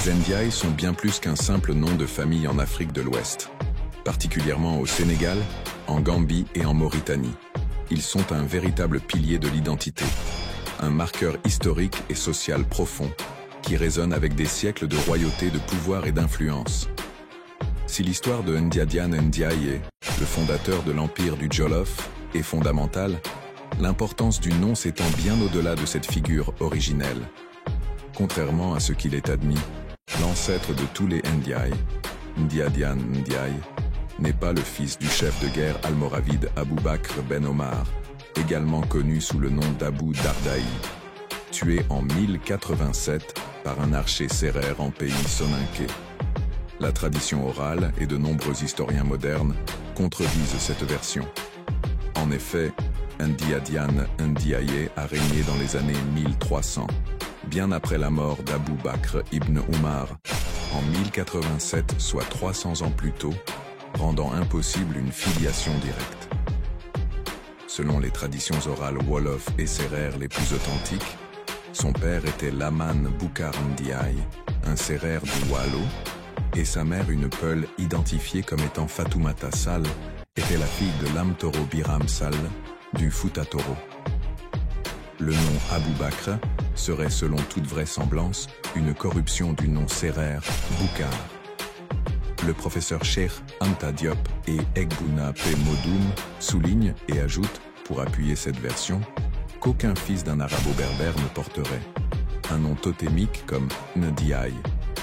Les Ndiaye sont bien plus qu'un simple nom de famille en Afrique de l'Ouest, particulièrement au Sénégal, en Gambie et en Mauritanie. Ils sont un véritable pilier de l'identité, un marqueur historique et social profond qui résonne avec des siècles de royauté, de pouvoir et d'influence. Si l'histoire de Ndiadiane Ndiaye, le fondateur de l'empire du Jolof, est fondamentale, l'importance du nom s'étend bien au-delà de cette figure originelle. Contrairement à ce qu'il est admis, l'ancêtre de tous les Ndiaye, Ndiadiane Ndiaye, n'est pas le fils du chef de guerre almoravide Abou Bakr Ben Omar, également connu sous le nom d'Abou Dardaï, tué en 1087 par un archer sérère en pays soninké. La tradition orale et de nombreux historiens modernes contredisent cette version. En effet, Ndiadiane Ndiaye a régné dans les années 1300, bien après la mort d'Abou Bakr ibn Omar, en 1087, soit 300 ans plus tôt, rendant impossible une filiation directe. Selon les traditions orales Wolof et sérères les plus authentiques, son père était Laman Bukar Ndiaye, un sérère du Waalo, et sa mère, une Peul identifiée comme étant Fatoumata Sall, était la fille de Lamtoro Biram Sall, du Fouta Toro. Le nom Abou Bakr serait selon toute vraisemblance une corruption du nom sérère Bukar. Le professeur Cheikh Anta Diop et Egbouna P. Modoum soulignent et ajoutent, pour appuyer cette version, qu'aucun fils d'un arabo-berbère ne porterait un nom totémique comme Ndiaye,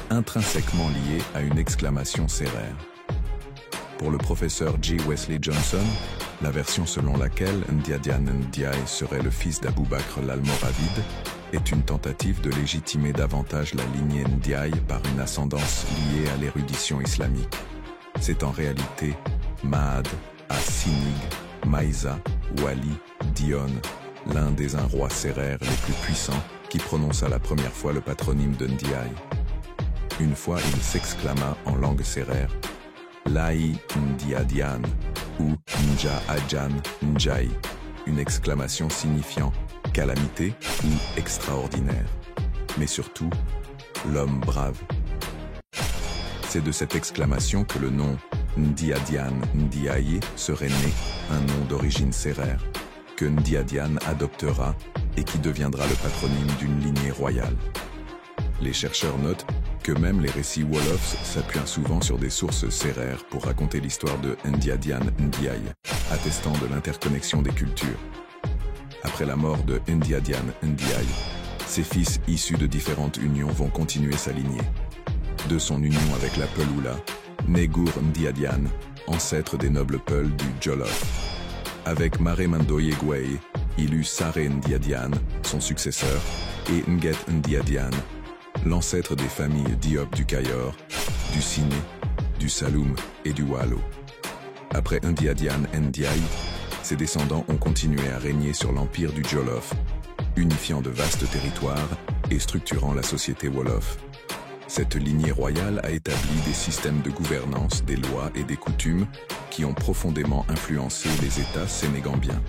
intrinsèquement lié à une exclamation sérère. Pour le professeur G. Wesley Johnson, la version selon laquelle Ndiadiane Ndiaye serait le fils d'Abou Bakr l'Almoravide est une tentative de légitimer davantage la lignée Ndiaye par une ascendance liée à l'érudition islamique. C'est en réalité Mahad as-Sinig, Maïsa, Wali, Dion, l'un des un roi sérères les plus puissants, qui prononça la première fois le patronyme de Ndiaye. Une fois, il s'exclama en langue sérère « Laï Ndiadiane » ou « Nja Adjan Njai », une exclamation signifiant « calamité » ou « extraordinaire », mais surtout « l'homme brave ». C'est de cette exclamation que le nom Ndiadiane Ndiaye serait né, un nom d'origine sérère, que Ndiadiane adoptera et qui deviendra le patronyme d'une lignée royale. Les chercheurs notent que même les récits Wolofs s'appuient souvent sur des sources sérères pour raconter l'histoire de Ndiadiane Ndiaye, attestant de l'interconnexion des cultures. Après la mort de Ndiadiane Ndiaye, ses fils issus de différentes unions vont continuer sa lignée. De son union avec la Peulhoula, naît Gour Ndiadiane, ancêtre des nobles Peuls du Jolof. Avec Mare Mandoye Gwei, il eut Saré Ndiadiane, son successeur, et Nget Ndiadiane, l'ancêtre des familles Diop du Kayor, du Siné, du Saloum et du Waalo. Après Ndiadiane Ndiaye, ses descendants ont continué à régner sur l'empire du Jolof, unifiant de vastes territoires et structurant la société Wolof. Cette lignée royale a établi des systèmes de gouvernance, des lois et des coutumes qui ont profondément influencé les États sénégambiens.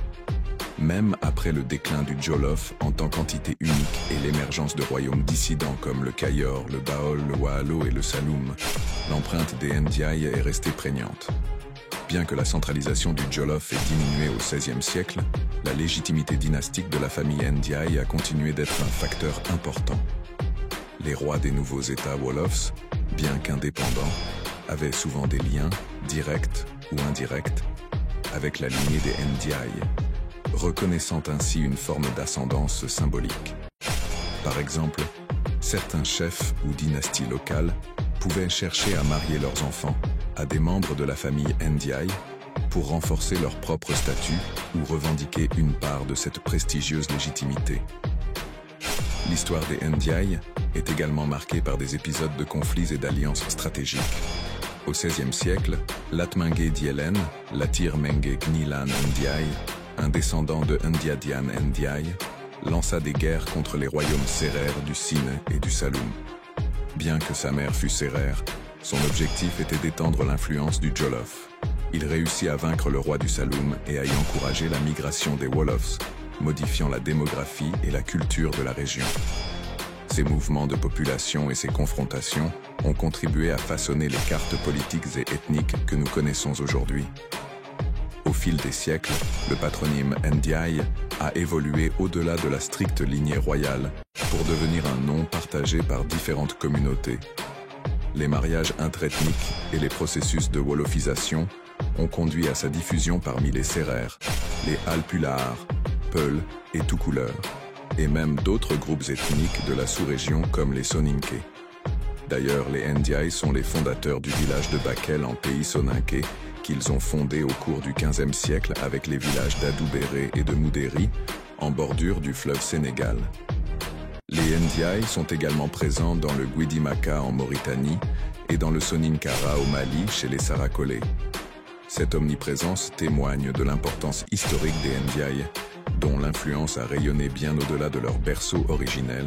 Même après le déclin du Jolof en tant qu'entité unique et l'émergence de royaumes dissidents comme le Kayor, le Baol, le Waalo et le Saloum, l'empreinte des Ndiaye est restée prégnante. Bien que la centralisation du Jolof ait diminué au XVIe siècle, la légitimité dynastique de la famille Ndiaye a continué d'être un facteur important. Les rois des nouveaux États Wolofs, bien qu'indépendants, avaient souvent des liens, directs ou indirects, avec la lignée des Ndiaye, reconnaissant ainsi une forme d'ascendance symbolique. Par exemple, certains chefs ou dynasties locales pouvaient chercher à marier leurs enfants à des membres de la famille Ndiaye pour renforcer leur propre statut ou revendiquer une part de cette prestigieuse légitimité. L'histoire des Ndiaye est également marquée par des épisodes de conflits et d'alliances stratégiques. Au XVIe siècle, Latmingué Dielen, Latir Mengue Gnilan Ndiaye, un descendant de Ndiadiane Ndiaye, lança des guerres contre les royaumes sérères du Siné et du Saloum. Bien que sa mère fût sérère, son objectif était d'étendre l'influence du Jolof. Il réussit à vaincre le roi du Saloum et à y encourager la migration des Wolofs, modifiant la démographie et la culture de la région. Ces mouvements de population et ces confrontations ont contribué à façonner les cartes politiques et ethniques que nous connaissons aujourd'hui. Au fil des siècles, le patronyme Ndiaye a évolué au-delà de la stricte lignée royale pour devenir un nom partagé par différentes communautés. Les mariages interethniques et les processus de wolofisation ont conduit à sa diffusion parmi les Sérères, les Alpulaar, Peuls et tout couleur, et même d'autres groupes ethniques de la sous-région comme les Soninké. D'ailleurs, les Ndiaye sont les fondateurs du village de Bakel en pays soninké qu'ils ont fondé au cours du XVe siècle avec les villages d'Adoubéré et de Moudéri, en bordure du fleuve Sénégal. Les Ndiaye sont également présents dans le Guidimaka en Mauritanie et dans le Soninkara au Mali chez les Sarakolé. Cette omniprésence témoigne de l'importance historique des Ndiaye, dont l'influence a rayonné bien au-delà de leur berceau originel,